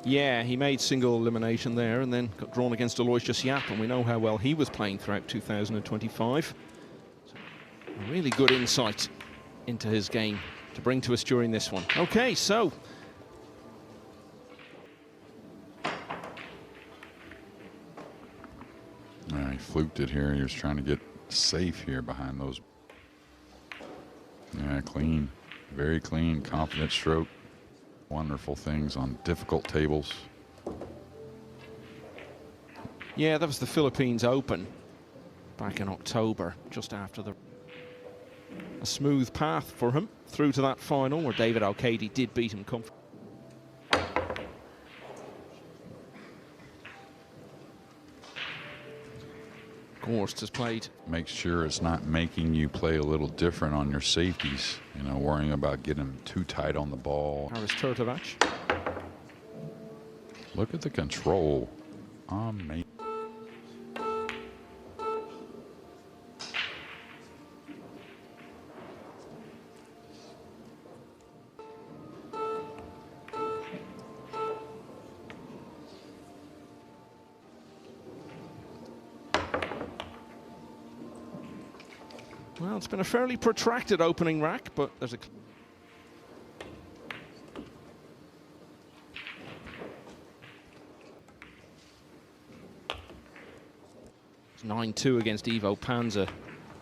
Yeah, he made single elimination there and then got drawn against Aloysius Yap, and we know how well he was playing throughout 2025. So, a really good insight into his game to bring to us during this one. Okay, so. He fluked it here. He was trying to get safe here behind those. Yeah, clean. Very clean, confident stroke. Wonderful things on difficult tables. Yeah, that was the Philippines Open back in October, just after a smooth path for him through to that final where David O'Cady did beat him comfortably. Gorst has played. Make sure it's not making you play a little different on your safeties. You know, worrying about getting too tight on the ball. Aris Turtovac. Look at the control. Amazing. Well, it's been a fairly protracted opening rack, but there's a... It's 9-2 against Ivo Panza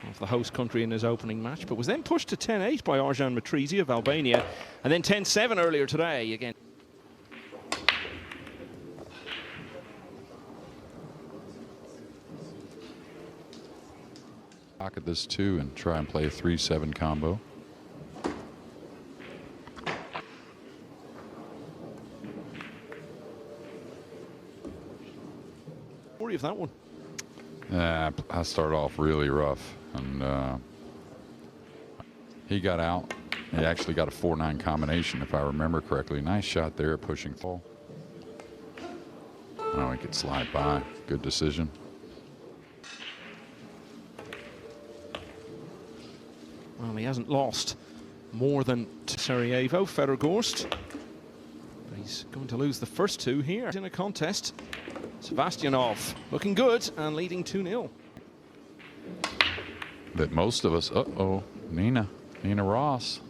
of the host country in his opening match, but was then pushed to 10-8 by Arjan Matrizi of Albania, and then 10-7 earlier today again. Pocket this too and try and play a 3-7 combo. Worry of that one. I started off really rough, and he got out. He actually got a 4-9 combination, if I remember correctly. Nice shot there, pushing fall. Oh, he could slide by. Good decision. Well, he hasn't lost more than to Sarajevo, Fedor Gorst. But he's going to lose the first two here in a contest. Sevastyanov looking good and leading 2-0. That most of us, Nina Ross.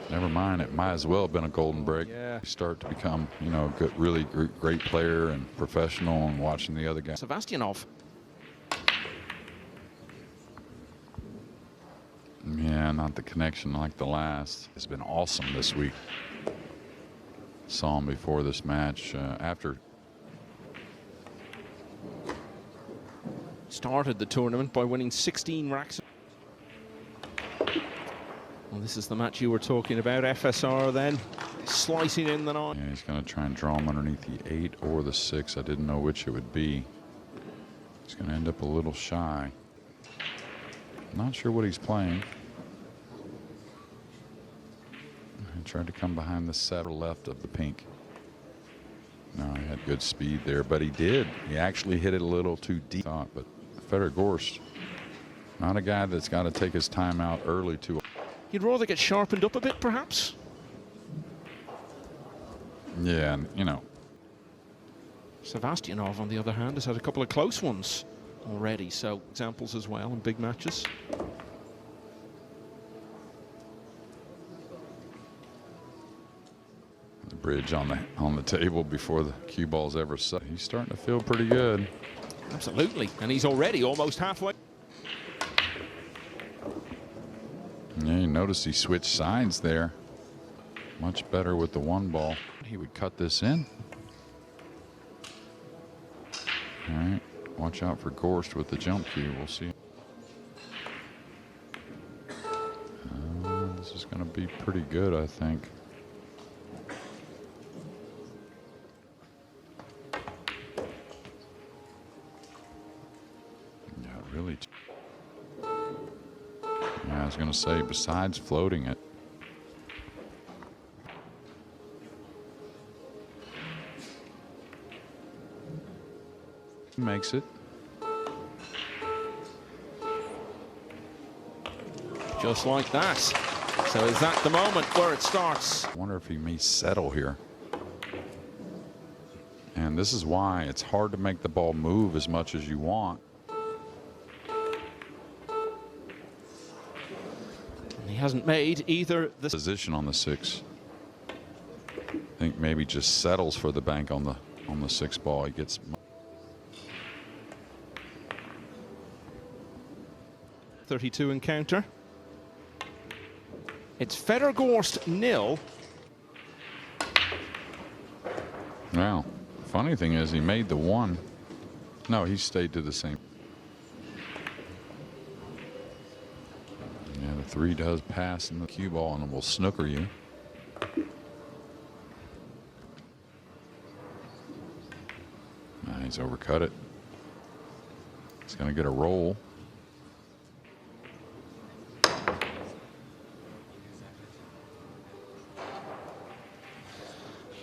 Never mind, it might as well have been a golden break. Yeah. Start to become, you know, a good, really great player and professional, and watching the other guy. Sevastyanov. Yeah, not the connection like the last. It's been awesome this week. Saw him before this match. After started the tournament by winning 16 racks. Well, this is the match you were talking about. FSR then slicing in the 9. Yeah, he's going to try and draw him underneath the 8 or the 6. I didn't know which it would be. He's going to end up a little shy. Not sure what he's playing. He tried to come behind the center left of the pink. No, he had good speed there, but he did. He actually hit it a little too deep. But Fedor Gorst, not a guy that's got to take his time out early too. You'd rather get sharpened up a bit, perhaps? Yeah, and, you know. Sevastyanov, on the other hand, has had a couple of close ones already, so examples as well in big matches. The bridge on the table before the cue ball's ever set. He's starting to feel pretty good. Absolutely, and he's already almost halfway. Yeah, you notice he switched sides there. Much better with the 1 ball. He would cut this in. All right, watch out for Gorst with the jump cue. We'll see. This is going to be pretty good, I think. Yeah, really. Yeah, I was going to say, besides floating it. Makes it. Just like that. So is that the moment where it starts? I wonder if he may settle here. And this is why it's hard to make the ball move as much as you want. He hasn't made either the Position on the 6. I think maybe just settles for the bank on the 6 ball. He gets 32 encounter. It's Fedor Gorst 0. Now, funny thing is he made the 1. No, he stayed to the same. Yeah, the 3 does pass in the cue ball and it will snooker you. He's overcut it. He's going to get a roll.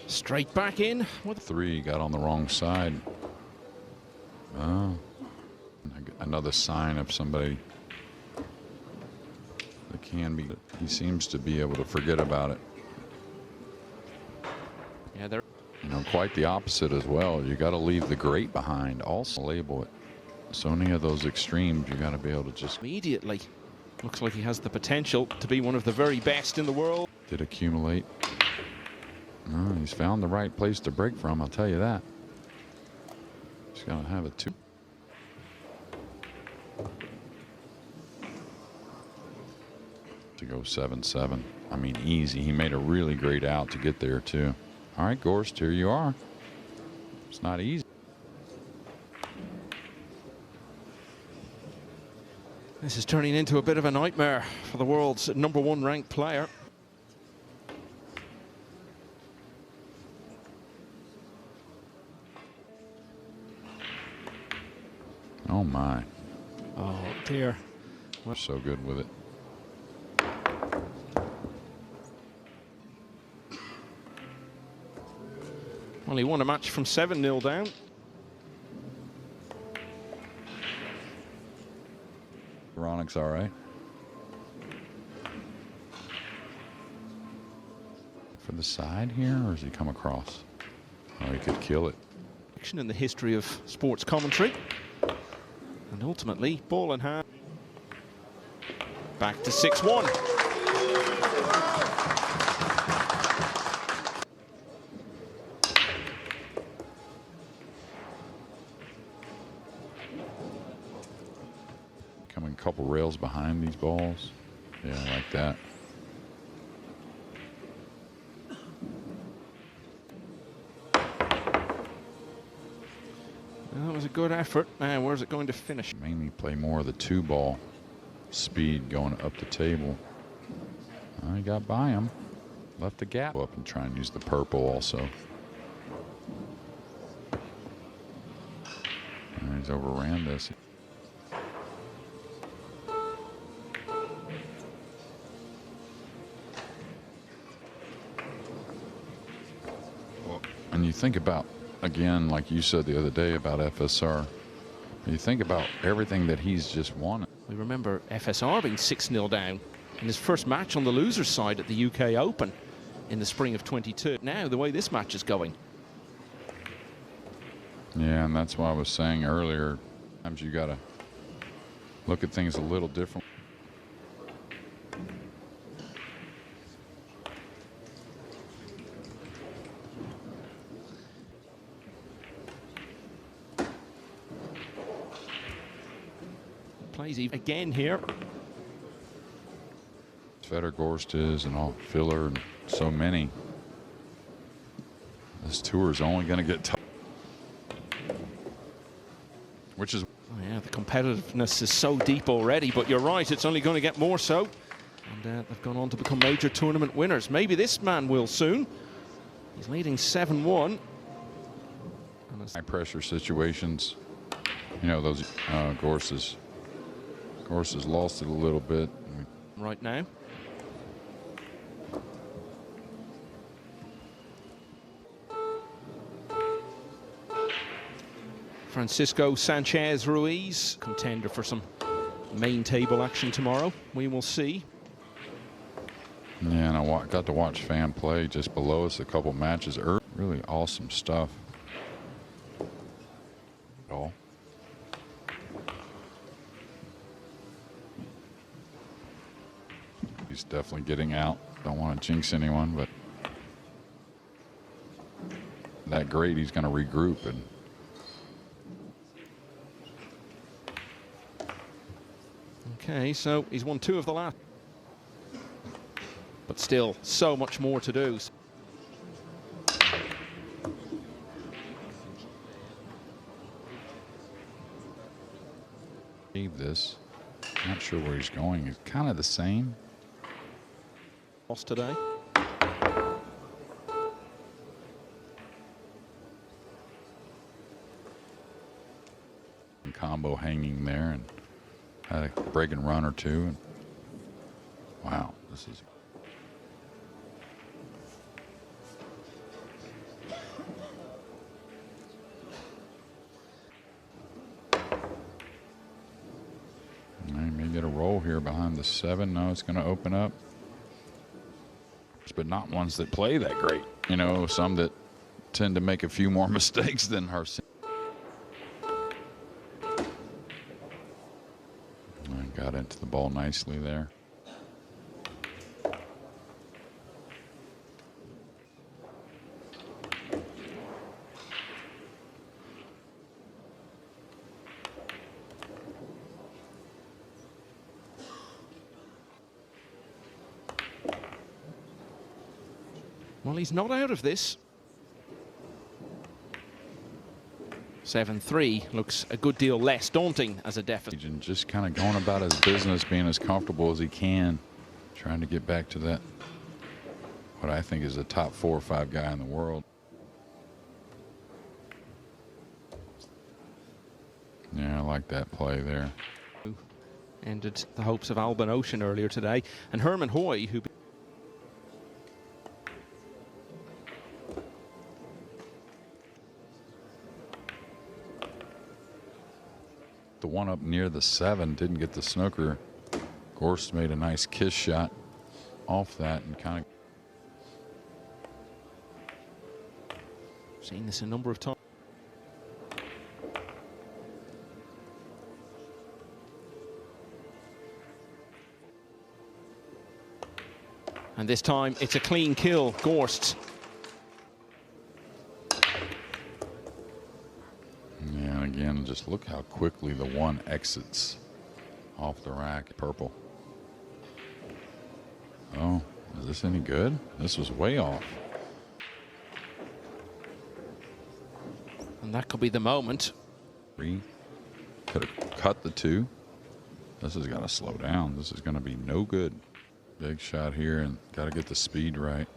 Straight back in. With 3, got on the wrong side. Oh, another sign of somebody that can be. He seems to be able to forget about it. Yeah, they're. You know, quite the opposite as well. You got to leave the great behind. Also label it. So many of those extremes, you got to be able to just Immediately. Looks like he has the potential to be one of the very best in the world. did accumulate. Oh, he's found the right place to break from, I'll tell you that. He's going to have a 2. To go 7-7. I mean, easy. He made a really great out to get there, too. All right, Gorst, here you are. It's not easy. This is turning into a bit of a nightmare for the world's #1 ranked player. Oh, my. Oh, dear. We're so good with it. Well, he won a match from 7-0 down. Veronic's all right. For the side here, or does he come across? Oh, he could kill it. In the history of sports commentary. And ultimately, ball in hand. Back to 6-1. Coming a couple rails behind these balls. Yeah, like that. That was a good effort. Now, where's it going to finish? Mainly play more of the 2 ball speed going up the table. He got by him. Left the gap up and try and use the purple also. And he's overran this. And you think about, again, like you said the other day about FSR, you think about everything that he's just won. We remember FSR being 6-0 down in his first match on the loser's side at the UK Open in the spring of 22. Now, the way this match is going. Yeah, and that's why I was saying earlier, sometimes you got to look at things a little different. Plays again here. Fedor Gorst is, and all Filler, and so many. This tour is only going to get tough. Which is. Oh yeah, the competitiveness is so deep already, but you're right, it's only going to get more so. And they've gone on to become major tournament winners. Maybe this man will soon. He's leading 7-1. High pressure situations. You know, those Gorst has lost it a little bit. Right now. Francisco Sanchez Ruiz, contender for some main table action tomorrow. We will see. Yeah, and I got to watch Fan play just below us a couple matches early. Really awesome stuff. Call. He's definitely getting out. Don't want to jinx anyone, but that great, he's going to regroup. And okay, so he's won 2 of the last, but still so much more to do. This, not sure where he's going. He's kind of the same. Lost today. Combo hanging there and had a break and run or two. And wow, this is. He may get a roll here behind the 7. No, it's going to open up. But not ones that play that great. You know, some that tend to make a few more mistakes than Arseni. Got into the ball nicely there. Well, he's not out of this. 7-3 looks a good deal less daunting as a deficit. And just kind of going about his business, being as comfortable as he can, trying to get back to that, what I think is a top 4 or 5 guy in the world. Yeah, I like that play there. Ended the hopes of Alban Ocean earlier today, and Herman Hoy, who the one up near the 7 didn't get the snooker. Gorst made a nice kiss shot off that and kind of seen this a number of times. And this time it's a clean kill, Gorst. Yeah, and again, just look how quickly the 1 exits off the rack. Purple. Oh, is this any good? This was way off. And that could be the moment. 3. Could have cut the 2. This has got to slow down. This is going to be no good. Big shot here, and got to get the speed right.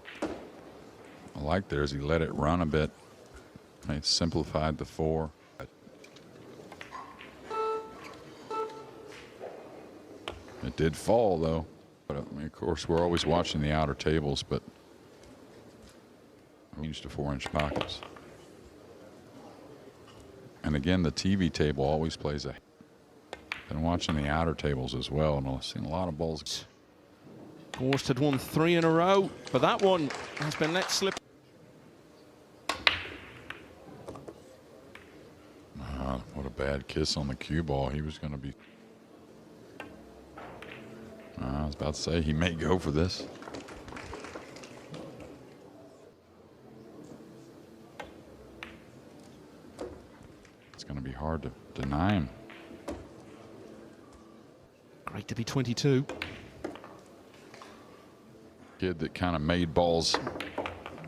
I like there is he let it run a bit. He simplified the 4. It did fall, though. But I mean, of course, we're always watching the outer tables, but I'm used to 4-inch pockets. And again, the TV table always plays a. Been watching the outer tables as well, and I've seen a lot of balls. Gorst had won 3 in a row, but that one has been let slip. What a bad kiss on the cue ball. He was going to be. I was about to say he may go for this. It's going to be hard to deny him. Great to be 22. Kid that kind of made balls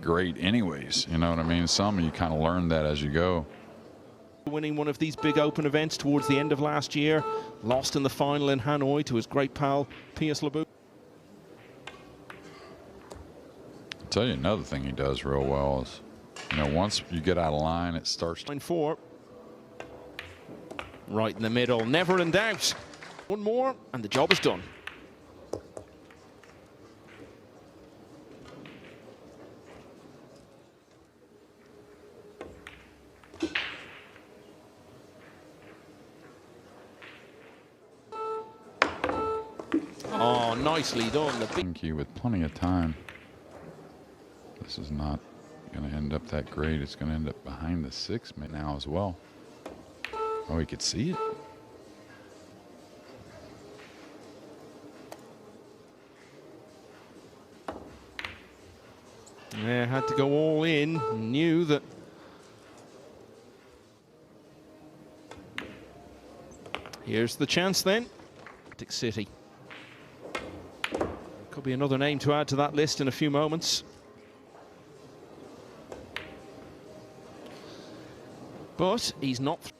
great anyways, you know what I mean? Some of you kind of learn that as you go. Winning one of these big open events towards the end of last year, lost in the final in Hanoi to his great pal Pius Lebu. I'll tell you another thing he does real well is, you know, once you get out of line, it starts. 9-4. Right in the middle, never in doubt. One more, and the job is done. Oh, nicely done. The big Thank you, with plenty of time. This is not going to end up that great. It's going to end up behind the 6 now as well. Oh, he could see it. Yeah, had to go all in. Knew that. Here's the chance then. Atlantic City. Could be another name to add to that list in a few moments. But he's not. Is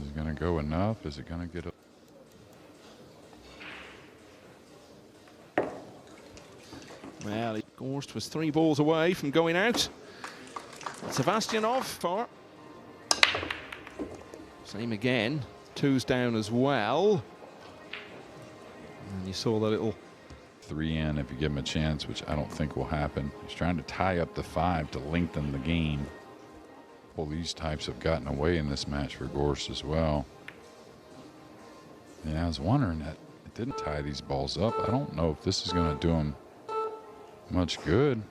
it going to go enough? Is it going to get a... Well, Gorst was 3 balls away from going out. Sevastyanov far. Same again. 2's down as well. And you saw the little 3 in if you give him a chance, which I don't think will happen. He's trying to tie up the 5 to lengthen the game. Well, these types have gotten away in this match for Gorst as well. And I was wondering that it didn't tie these balls up. I don't know if this is going to do him much good.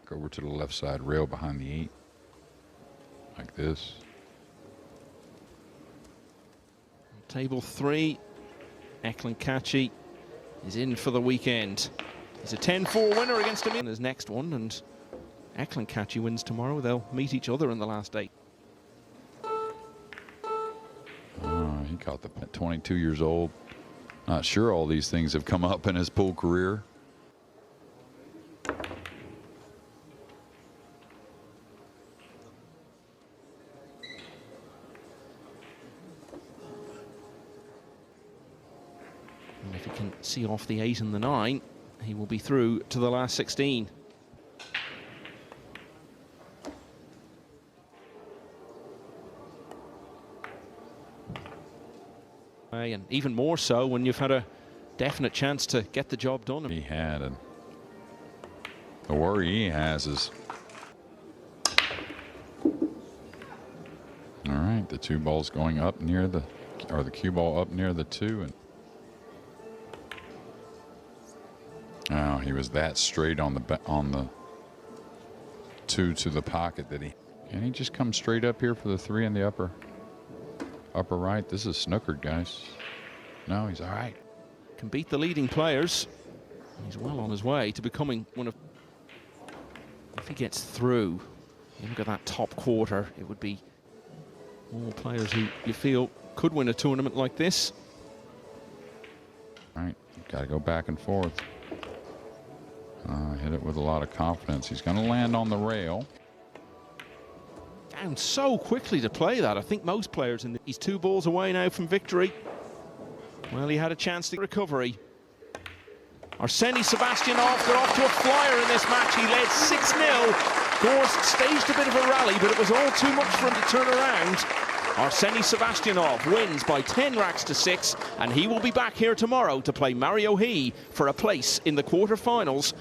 Go over to the left side rail behind the 8. Like this. Table 3, Eklund Kachi is in for the weekend. He's a 10-4 winner against him in his next one, and Eklund Kachi wins tomorrow. They'll meet each other in the last 8. He caught the 22 years old. Not sure all these things have come up in his pool career. And if he can see off the 8 and the 9, he will be through to the last 16. And even more so when you've had a definite chance to get the job done. He had, and the worry he has is, all right, the 2 balls going up near the, or the cue ball up near the 2, and oh, he was that straight on the 2 to the pocket that he, can he just come straight up here for the 3 in the upper right? This is snookered, guys. No, he's all right. Can beat the leading players. He's well on his way to becoming one of, if he gets through, you look at that top quarter, it would be all players who you feel could win a tournament like this. All right, got to go back and forth. Hit it with a lot of confidence. He's going to land on the rail. Down so quickly to play that. I think most players in he's 2 balls away now from victory. Well, he had a chance to recovery. Arseni Sevastyanov got off to a flyer in this match. He led 6-0. Gorst staged a bit of a rally, but it was all too much for him to turn around. Arseni Sevastyanov wins by 10 racks to 6, and he will be back here tomorrow to play Mario He for a place in the quarterfinals.